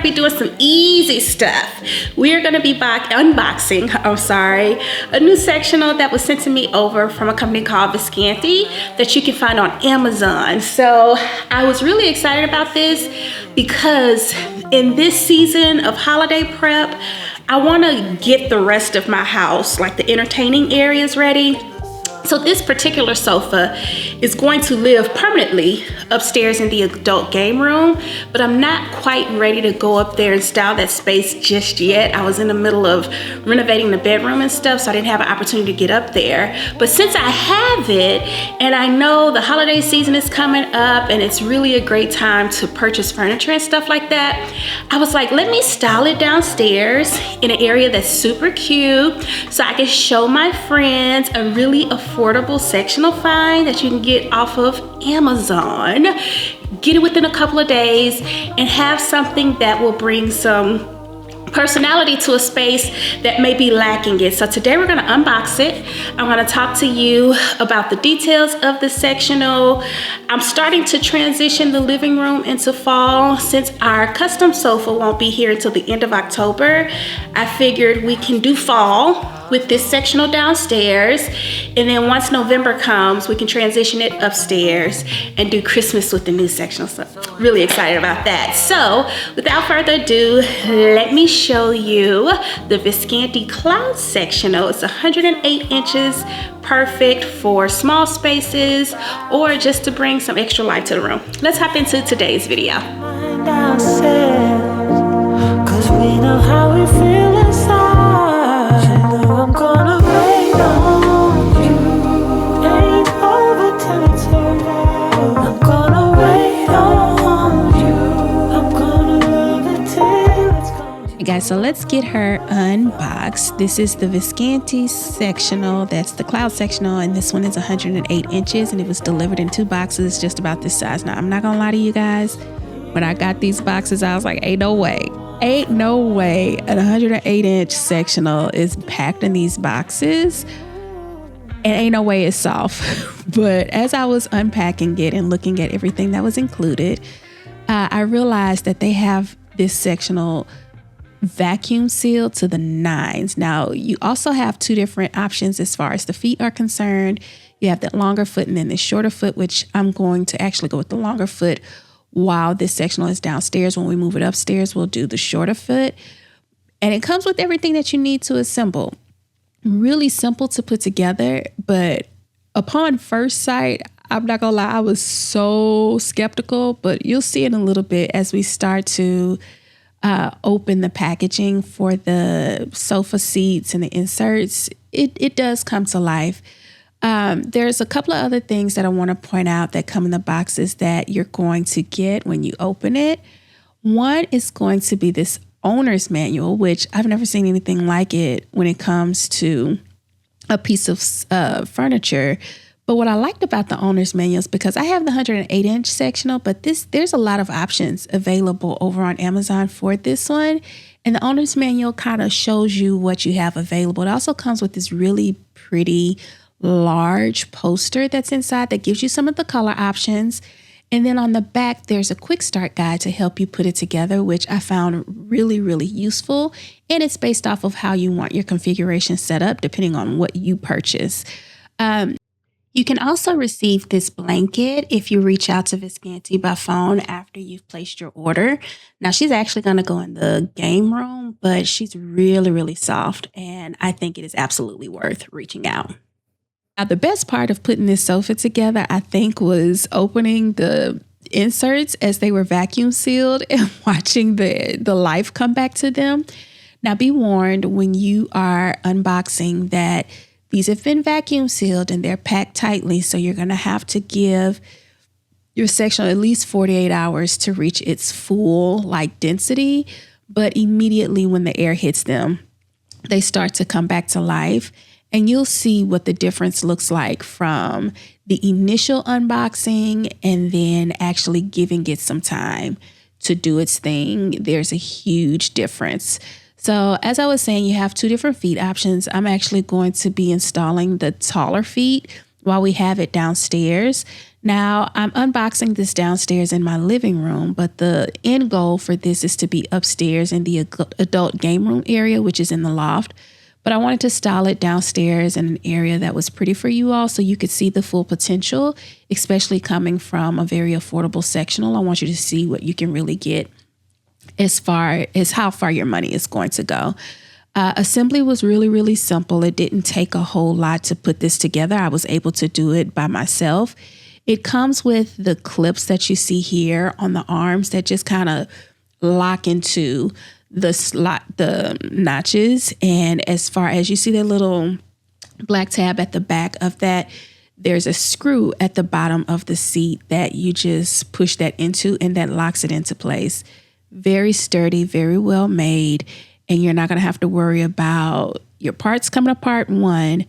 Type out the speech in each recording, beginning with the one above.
be doing some easy stuff. We're gonna be unboxing, a new sectional that was sent to me over from a company called Vesgantti that you can find on Amazon. So I was really excited about this because in this season of holiday prep, I wanna get the rest of my house, like the entertaining areas, ready. So this particular sofa is going to live permanently upstairs in the adult game room, but I'm not quite ready to go up there and style that space just yet. I was in the middle of renovating the bedroom and stuff, so I didn't have an opportunity to get up there. But since I have it, and I know the holiday season is coming up and it's really a great time to purchase furniture and stuff like that, I was like, let me style it downstairs in an area that's super cute so I can show my friends a really affordable sectional find that you can get off of Amazon. Get it within a couple of days and have something that will bring some personality to a space that may be lacking it. So today we're going to unbox it. I'm going to talk to you about the details of the sectional. I'm starting to transition the living room into fall. Since our custom sofa won't be here until the end of October, I figured we can do fall with this sectional downstairs, and then once November comes, we can transition it upstairs and do Christmas with the new sectional. So really excited about that. So without further ado, let me show you the Vesgantti Cloud sectional. It's 108 inches, perfect for small spaces or just to bring some extra life to the room. Let's hop into today's video. Cause we know how we feel inside. I'm gonna wait on you. Ain't over till it's over. I'm gonna wait on you. I'm gonna love it till it's gone. Hey guys, so let's get her unboxed. This is the Vesgantti sectional. That's the cloud sectional, and this one is 108 inches, and it was delivered in 2 boxes just about this size. Now, I'm not gonna lie to you guys. When I got these boxes, I was like, ain't no way. Ain't no way an 108 inch sectional is packed in these boxes, and ain't no way it's soft. But as I was unpacking it and looking at everything that was included, I realized that they have this sectional vacuum sealed to the nines. Now, you also have 2 different options as far as the feet are concerned. You have the longer foot and then the shorter foot, which I'm going to actually go with the longer foot. While this sectional is downstairs, when we move it upstairs, we'll do the shorter foot. And it comes with everything that you need to assemble. Really simple to put together, but upon first sight, I'm not gonna lie, I was so skeptical, but you'll see it in a little bit as we start to open the packaging for the sofa seats and the inserts. It does come to life. There's a couple of other things that I want to point out that come in the boxes that you're going to get when you open it. One is going to be this owner's manual, which I've never seen anything like it when it comes to a piece of furniture. But what I liked about the owner's manual is because I have the 108 inch sectional, but there's a lot of options available over on Amazon for this one. And the owner's manual kind of shows you what you have available. It also comes with this really pretty large poster that's inside that gives you some of the color options. And then on the back, there's a quick start guide to help you put it together, which I found really, really useful. And it's based off of how you want your configuration set up, depending on what you purchase. You can also receive this blanket if you reach out to Vesgantti by phone after you've placed your order. Now, she's actually going to go in the game room, but she's really, really soft. And I think it is absolutely worth reaching out. Now, the best part of putting this sofa together, I think, was opening the inserts as they were vacuum sealed and watching the life come back to them. Now, be warned when you are unboxing that these have been vacuum sealed and they're packed tightly. So you're going to have to give your sectional at least 48 hours to reach its full density. But immediately when the air hits them, they start to come back to life. And you'll see what the difference looks like from the initial unboxing and then actually giving it some time to do its thing. There's a huge difference. So as I was saying, you have 2 different feet options. I'm actually going to be installing the taller feet, while we have it downstairs. Now, I'm unboxing this downstairs in my living room, but the end goal for this is to be upstairs in the adult game room area, which is in the loft. But I wanted to style it downstairs in an area that was pretty for you all so you could see the full potential, especially coming from a very affordable sectional. I want you to see what you can really get as far as how far your money is going to go. Assembly was really, really simple. It didn't take a whole lot to put this together. I was able to do it by myself. It comes with the clips that you see here on the arms that just kind of lock into the notches. And as far as you see that little black tab at the back of that, there's a screw at the bottom of the seat that you just push that into, and that locks it into place. Very sturdy, very well made. And you're not going to have to worry about your parts coming apart. One,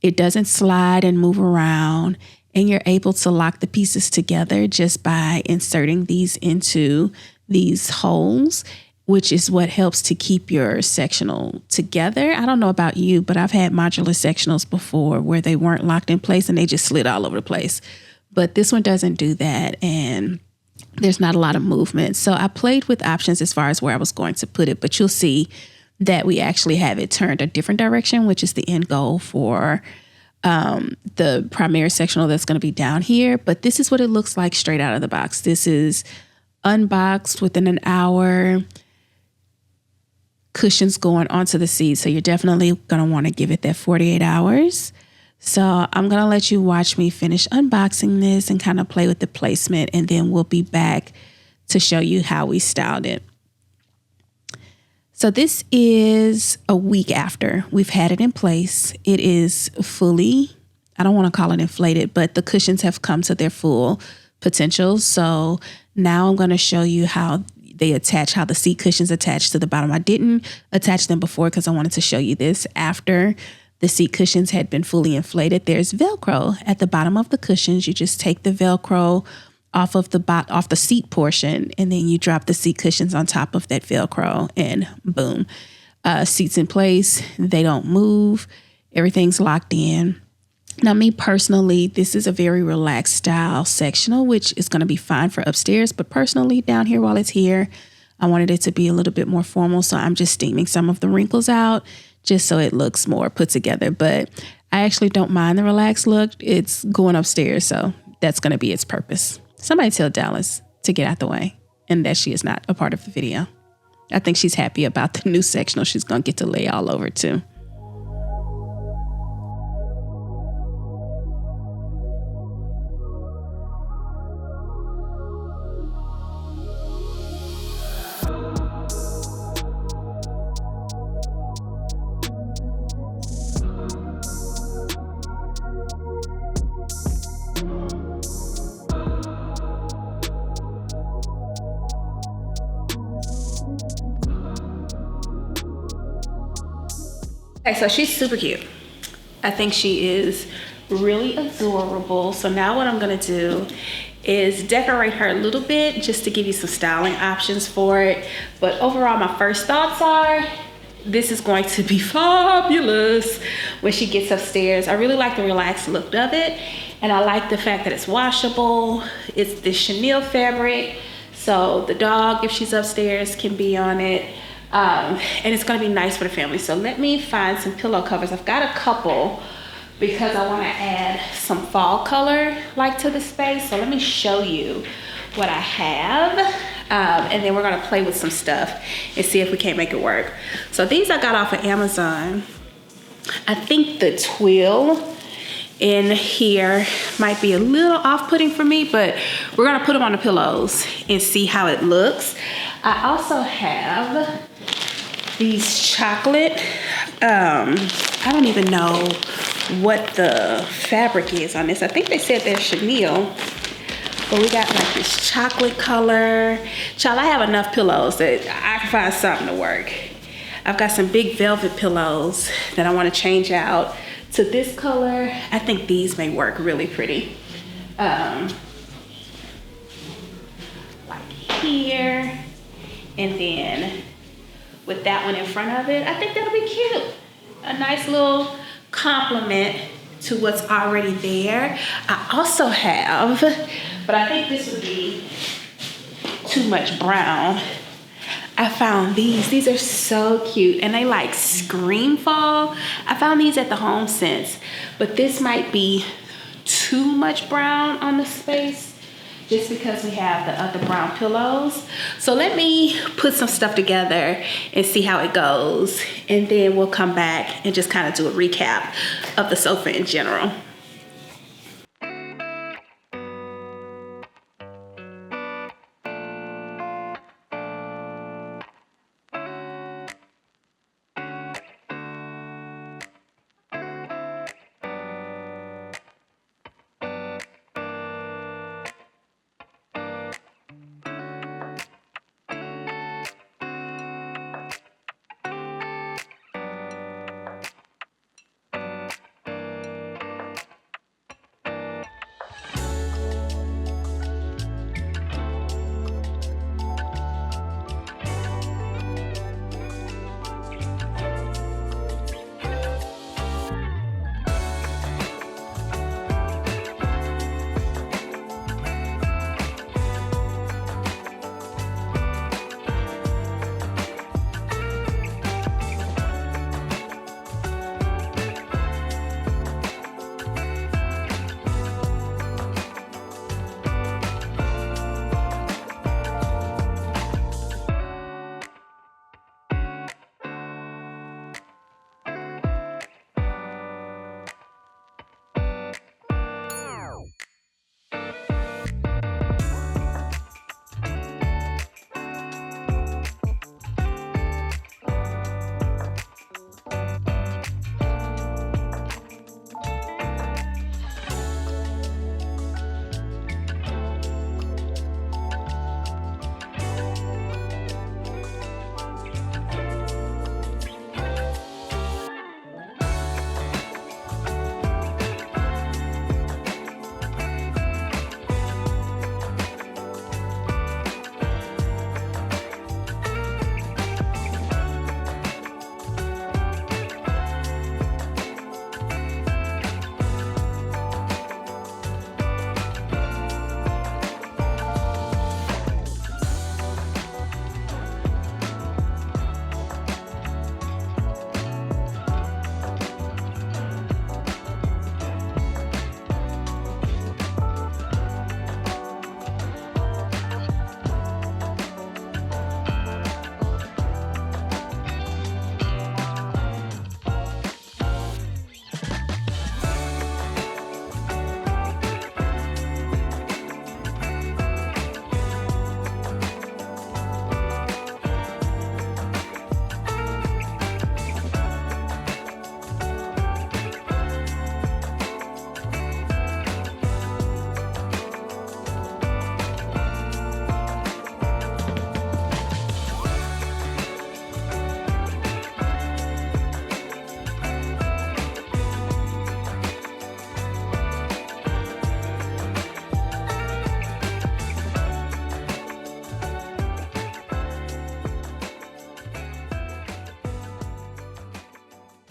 it doesn't slide and move around, and you're able to lock the pieces together just by inserting these into these holes, which is what helps to keep your sectional together. I don't know about you, but I've had modular sectionals before where they weren't locked in place and they just slid all over the place. But this one doesn't do that, and there's not a lot of movement. So I played with options as far as where I was going to put it, but you'll see that we actually have it turned a different direction, which is the end goal for the primary sectional that's going to be down here. But this is what it looks like straight out of the box. This is unboxed within an hour. Cushions going onto the seat. So you're definitely going to want to give it that 48 hours. So I'm going to let you watch me finish unboxing this and kind of play with the placement, and then we'll be back to show you how we styled it. So this is a week after we've had it in place. It is fully, I don't want to call it inflated, but the cushions have come to their full potential. So now I'm going to show you how they attach, how the seat cushions attach to the bottom. I didn't attach them before because I wanted to show you this after the seat cushions had been fully inflated. There's Velcro at the bottom of the cushions. You just take the Velcro off of off the seat portion, and then you drop the seat cushions on top of that Velcro, and boom, seats in place. They don't move. Everything's locked in. Now, me personally, this is a very relaxed style sectional, which is going to be fine for upstairs. But personally, down here while it's here, I wanted it to be a little bit more formal. So I'm just steaming some of the wrinkles out just so it looks more put together. But I actually don't mind the relaxed look. It's going upstairs, so that's going to be its purpose. Somebody tell Dallas to get out the way and that she is not a part of the video. I think she's happy about the new sectional she's going to get to lay all over too. Okay, so she's super cute. I think she is really adorable. So now what I'm gonna do is decorate her a little bit just to give you some styling options for it. But overall, my first thoughts are, this is going to be fabulous when she gets upstairs. I really like the relaxed look of it. And I like the fact that it's washable. It's the chenille fabric. So the dog, if she's upstairs, can be on it. And it's gonna be nice for the family. So let me find some pillow covers. I've got a couple because I wanna add some fall color like to the space. So let me show you what I have. And then we're gonna play with some stuff and see if we can't make it work. So these I got off of Amazon. I think the twill in here might be a little off-putting for me, but we're gonna put them on the pillows and see how it looks. I also have these chocolate, I don't even know what the fabric is on this. I think they said they're chenille, but we got like this chocolate color. Child, I have enough pillows that I can find something to work. I've got some big velvet pillows that I want to change out to this color. I think these may work really pretty. Like here, and then with that one in front of it, I think that'll be cute. A nice little compliment to what's already there. I also have, but I think this would be too much brown. I found these. These are so cute and they like scream fall. I found these at the Home Sense, but this might be too much brown on the space just because we have the other brown pillows. So let me put some stuff together and see how it goes. And then we'll come back and just kind of do a recap of the sofa in general.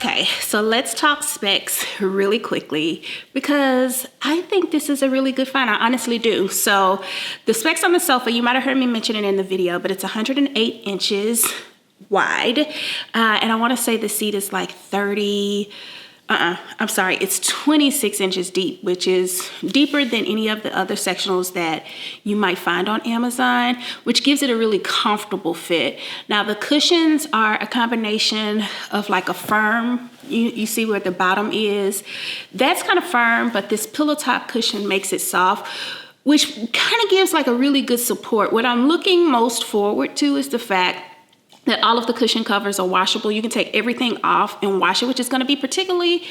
Okay, so let's talk specs really quickly because I think this is a really good find. I honestly do. So the specs on the sofa, you might have heard me mention it in the video, but it's 108 inches wide. And I want to say the seat is like 30, I'm sorry, it's 26 inches deep, which is deeper than any of the other sectionals that you might find on Amazon, which gives it a really comfortable fit. Now the cushions are a combination of like a firm, you see where the bottom is, that's kind of firm, but this pillow top cushion makes it soft, which kind of gives like a really good support. What I'm looking most forward to is the fact that all of the cushion covers are washable. You can take everything off and wash it, which is going to be particularly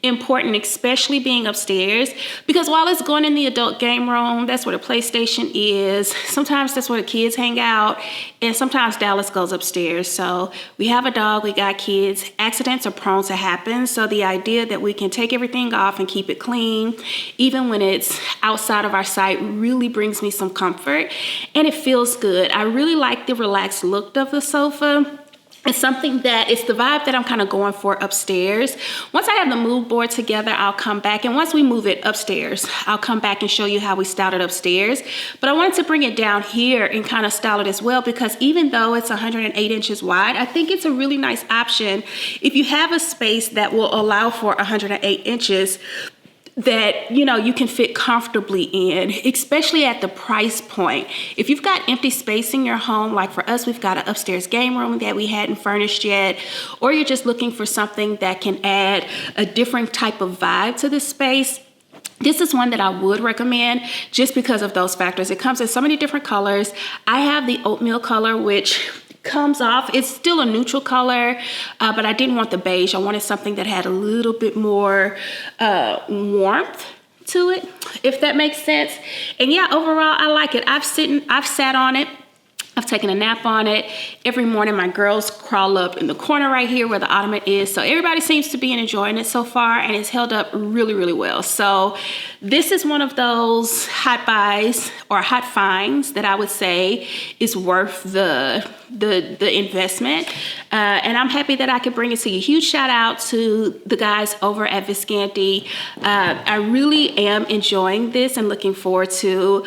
important, especially being upstairs, because while it's going in the adult game room, that's where the PlayStation is. Sometimes that's where the kids hang out, and sometimes Dallas goes upstairs. So we have a dog, we got kids. Accidents are prone to happen. So the idea that we can take everything off and keep it clean, even when it's outside of our sight, really brings me some comfort, and it feels good. I really like the relaxed look of the sofa. It's something that it's the vibe that I'm kind of going for upstairs. Once I have the mood board together, I'll come back. And once we move it upstairs, I'll come back and show you how we styled it upstairs. But I wanted to bring it down here and kind of style it as well, because even though it's 108 inches wide, I think it's a really nice option if you have a space that will allow for 108 inches that, you know, you can fit comfortably in, especially at the price point. If you've got empty space in your home, like for us, we've got an upstairs game room that we hadn't furnished yet, or you're just looking for something that can add a different type of vibe to the space, this is one that I would recommend just because of those factors. It comes in so many different colors. I have the oatmeal color, which comes off, it's still a neutral color, but I didn't want the beige. I wanted something that had a little bit more warmth to it, if that makes sense. And yeah, overall, I like it. I've sat on it. I've taken a nap on it. Every morning, my girls crawl up in the corner right here where the ottoman is. So everybody seems to be enjoying it so far, and it's held up really, really well. So this is one of those hot buys or hot finds that I would say is worth the investment. And I'm happy that I could bring it to you. Huge shout out to the guys over at Vesgantti. I really am enjoying this and looking forward to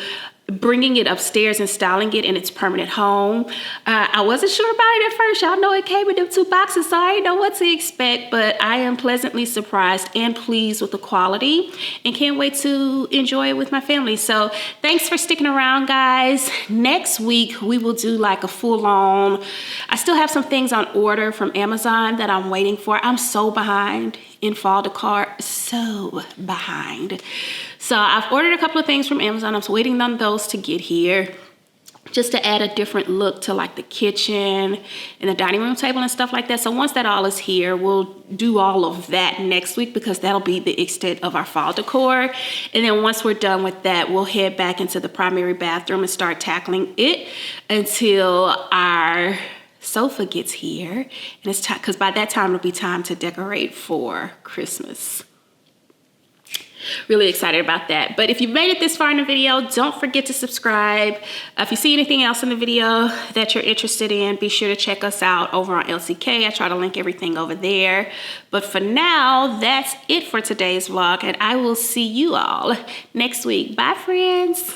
bringing it upstairs and styling it in its permanent home. I wasn't sure about it at first. Y'all know it came in them 2 boxes, so I didn't know what to expect, but I am pleasantly surprised and pleased with the quality and can't wait to enjoy it with my family. So thanks for sticking around, guys. Next week, we will do like a full-on, I still have some things on order from Amazon that I'm waiting for. I'm so behind in fall decor, so behind. So I've ordered a couple of things from Amazon. I'm waiting on those to get here just to add a different look to like the kitchen and the dining room table and stuff like that. So once that all is here, we'll do all of that next week because that'll be the extent of our fall decor. And then once we're done with that, we'll head back into the primary bathroom and start tackling it until our sofa gets here. And it's time, because by that time it'll be time to decorate for Christmas. Really excited about that. But if you've made it this far in the video, don't forget to subscribe. If you see anything else in the video that you're interested in, be sure to check us out over on LCK. I try to link everything over there. But for now, that's it for today's vlog, and I will see you all next week. Bye, friends.